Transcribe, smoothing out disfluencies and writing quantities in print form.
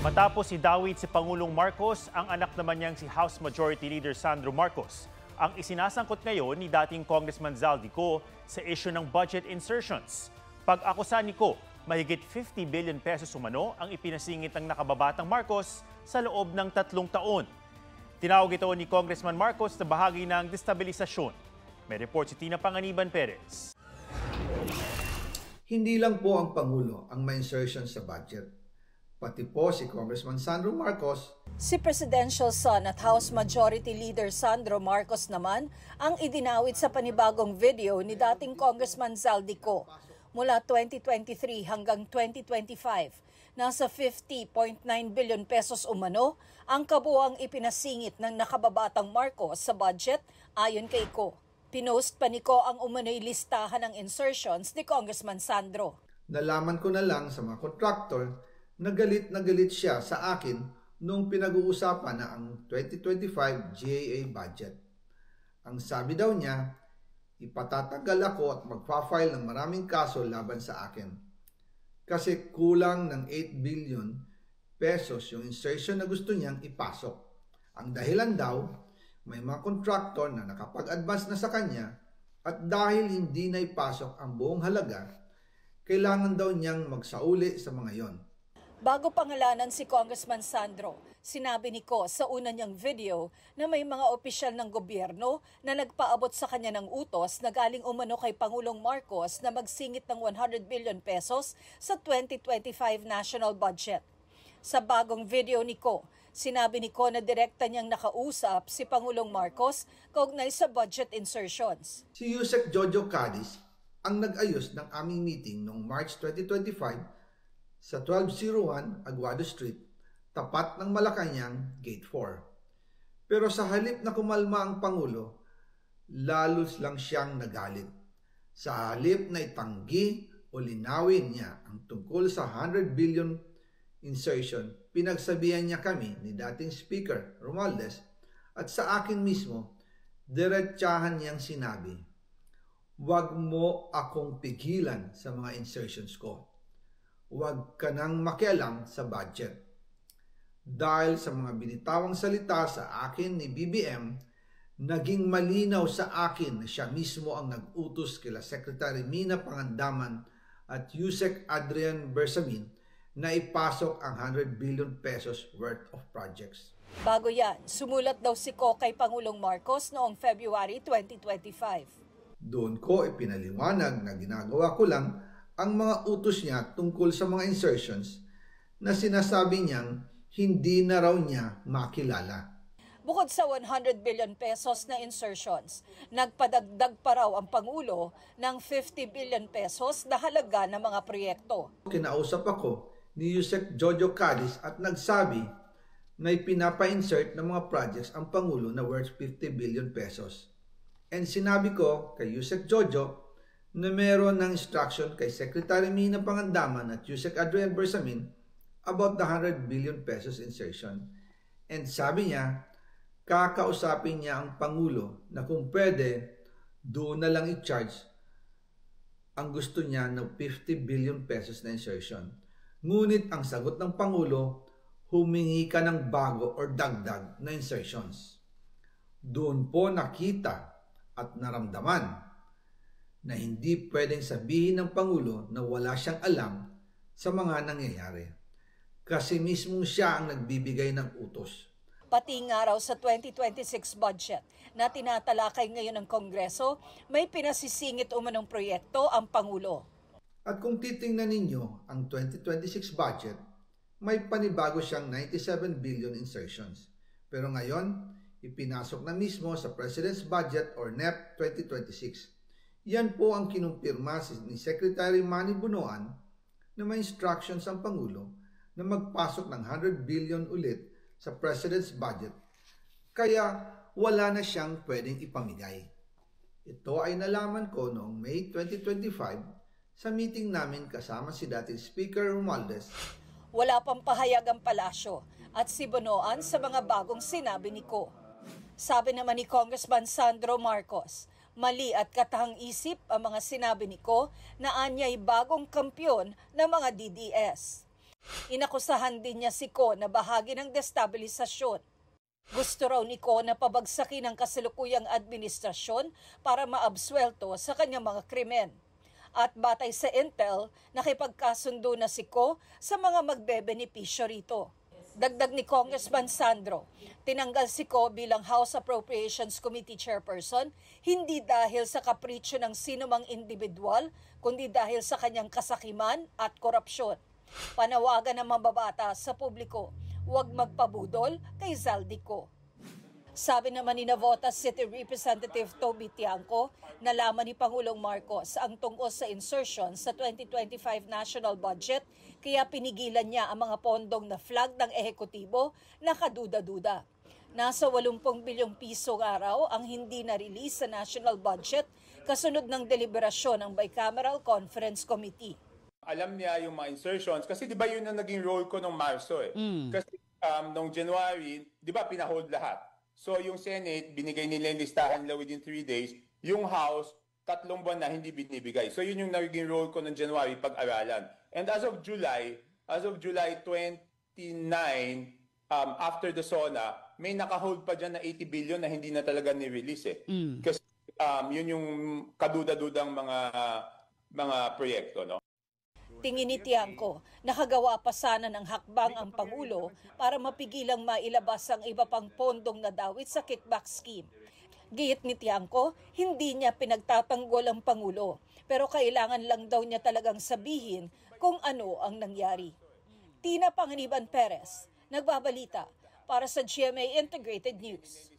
Matapos idawit si Pangulong Marcos, ang anak naman niyang si House Majority Leader Sandro Marcos ang isinasangkot ngayon ni dating Congressman Zaldico sa issue ng budget insertions. Pag-akusa ni Ko, mahigit 50 billion pesos umano ang ipinasingit ng nakababatang Marcos sa loob ng 3 taon. Tinawag ito ni Congressman Marcos na bahagi ng destabilisasyon. May report si Tina Panganiban Perez. Hindi lang po ang Pangulo ang may insertion sa budget. Pati po si Congressman Sandro Marcos. Si Presidential son at House Majority Leader Sandro Marcos naman ang idinawit sa panibagong video ni dating Congressman Zaldico. Mula 2023 hanggang 2025, nasa 50.9 billion pesos umano ang kabuuang ipinasingit ng nakababatang Marcos sa budget ayon kay Ko. Pinost pa ni Ko ang umano'y listahan ng insertions ni Congressman Sandro. Nalaman ko na lang sa mga contractor na galit siya sa akin nung pinag-uusapan na ang 2025 GAA budget. Ang sabi daw niya, ipatatagal ako at magpa-file ng maraming kaso laban sa akin. Kasi kulang ng 8 billion pesos yung insertion na gusto niyang ipasok. Ang dahilan daw, may mga contractor na nakapag-advance na sa kanya at dahil hindi na ipasok ang buong halaga, kailangan daw niyang magsauli sa mga yon. Bago pangalanan si Congressman Sandro, sinabi ni Ko sa una niyang video na may mga opisyal ng gobyerno na nagpaabot sa kanya ng utos na galing umano kay Pangulong Marcos na magsingit ng 100 billion pesos sa 2025 national budget. Sa bagong video ni Ko, sinabi ni Ko na direkta niyang nakausap si Pangulong Marcos kaugnay sa budget insertions. Si Yusek Jojo Cadiz ang nag-ayos ng aming meeting noong March 2025 sa 1201 Aguado Street, tapat ng Malacanang, Gate 4. Pero sa halip na kumalma ang Pangulo, lalos lang siyang nagalit. Sa halip na itanggi o linawin niya ang tungkol sa 100 billion insertion, pinagsabihan niya kami ni dating Speaker Romualdez at sa akin mismo, diretsahan niyang sinabi, "Huwag mo akong pigilan sa mga insertions ko. Huwag ka nang makialam sa budget." Dahil sa mga binitawang salita sa akin ni BBM, naging malinaw sa akin na siya mismo ang nag-utos kila Secretary Mina Pangandaman at Yusek Adrian Bersamin na ipasok ang 100 billion pesos worth of projects. Bago yan, sumulat daw si Ko kay Pangulong Marcos noong February 2025. Doon ko ipinaliwanag na ginagawa ko lang ang mga utos niya tungkol sa mga insertions na sinasabi niyang hindi na raw niya makilala. Bukod sa 100 billion pesos na insertions, nagpadagdag pa raw ang Pangulo ng 50 billion pesos na halaga ng mga proyekto. Kinausap ako ni Yusek Jojo Cadiz at nagsabi na ipinapa-insert ng mga projects ang Pangulo na worth 50 billion pesos. And sinabi ko kay Yusek Jojo na meron ng instruction kay Secretary Mina Pangandaman at Yusek Adrian Bersamin about the 100 billion pesos insertion. And sabi niya, kakausapin niya ang Pangulo na kung pwede, doon na lang i-charge ang gusto niya ng 50 billion pesos na insertion. Ngunit ang sagot ng Pangulo, humingi ka ng bago or dagdag na insertions. Doon po nakita at naramdaman na hindi pwedeng sabihin ng Pangulo na wala siyang alam sa mga nangyayari. Kasi mismong siya ang nagbibigay ng utos. Pati nga raw sa 2026 budget na tinatalakay ngayon ng Kongreso, may pinasisingit umanong proyekto ang Pangulo. At kung titingnan ninyo ang 2026 budget, may panibago siyang 97 billion insertions. Pero ngayon, ipinasok na mismo sa President's Budget or NEP 2026. Yan po ang kinumpirma ni Secretary Manny Bunoan na may instructions ang Pangulo na magpasok ng 100 billion ulit sa President's Budget. Kaya wala na siyang pwedeng ipamigay. Ito ay nalaman ko noong May 2025 sa meeting namin kasama si dating Speaker Romualdez. Wala pang pahayag ang palasyo at si Bunoan sa mga bagong sinabi ni Ko. Sabi naman ni Congressman Sandro Marcos, mali at katahang-isip ang mga sinabi ni Ko na anya'y bagong kampyon ng mga DDS. Inakusahan din niya si Ko na bahagi ng destabilisasyon. Gusto raw ni Ko na pabagsakin ang kasalukuyang administrasyon para maabswelto sa kanyang mga krimen. At batay sa intel, nakipagkasundo na si Ko sa mga magbebenepisyo rito. Dagdag ni Congressman Sandro, tinanggal si Ko bilang House Appropriations Committee Chairperson hindi dahil sa kapritsyo ng sinumang individual, kundi dahil sa kanyang kasakiman at korupsyon. Panawagan ng mambabata sa publiko, huwag magpabudol kay Zaldico. Sabi naman ni Navotas City Representative Toby Tiangco, nalaman ni Pangulong Marcos ang tungkol sa insertion sa 2025 national budget, kaya pinigilan niya ang mga pondong na flag ng ehekutibo na kaduda-duda. Nasa 80 bilyong piso araw ang hindi na-release sa national budget kasunod ng deliberasyon ng Bicameral Conference Committee. Alam niya yung mga insertions kasi di ba yun ang naging role ko nung Marso eh. Kasi nung January, di ba pinahold lahat. So yung Senate, binigay nila yung listahan nila within 3 days. Yung House, 3 buwan na hindi binibigay. So yun yung naging role ko nung January, pag-aralan. And as of July 29, after the SONA, may nakahold pa dyan na 80 billion na hindi na talaga ni-release eh. Kasi yun yung kaduda-dudang mga proyekto, no? Tingin ni Tiangco, nakagawa pa sana ng hakbang ang Pangulo para mapigilang mailabas ang iba pang pondong nadawit sa kickback scheme. Giyit ni Tiangco, hindi niya pinagtatanggol ang Pangulo, pero kailangan lang daw niya talagang sabihin kung ano ang nangyari. Tina Panganiban Perez, nagbabalita para sa GMA Integrated News.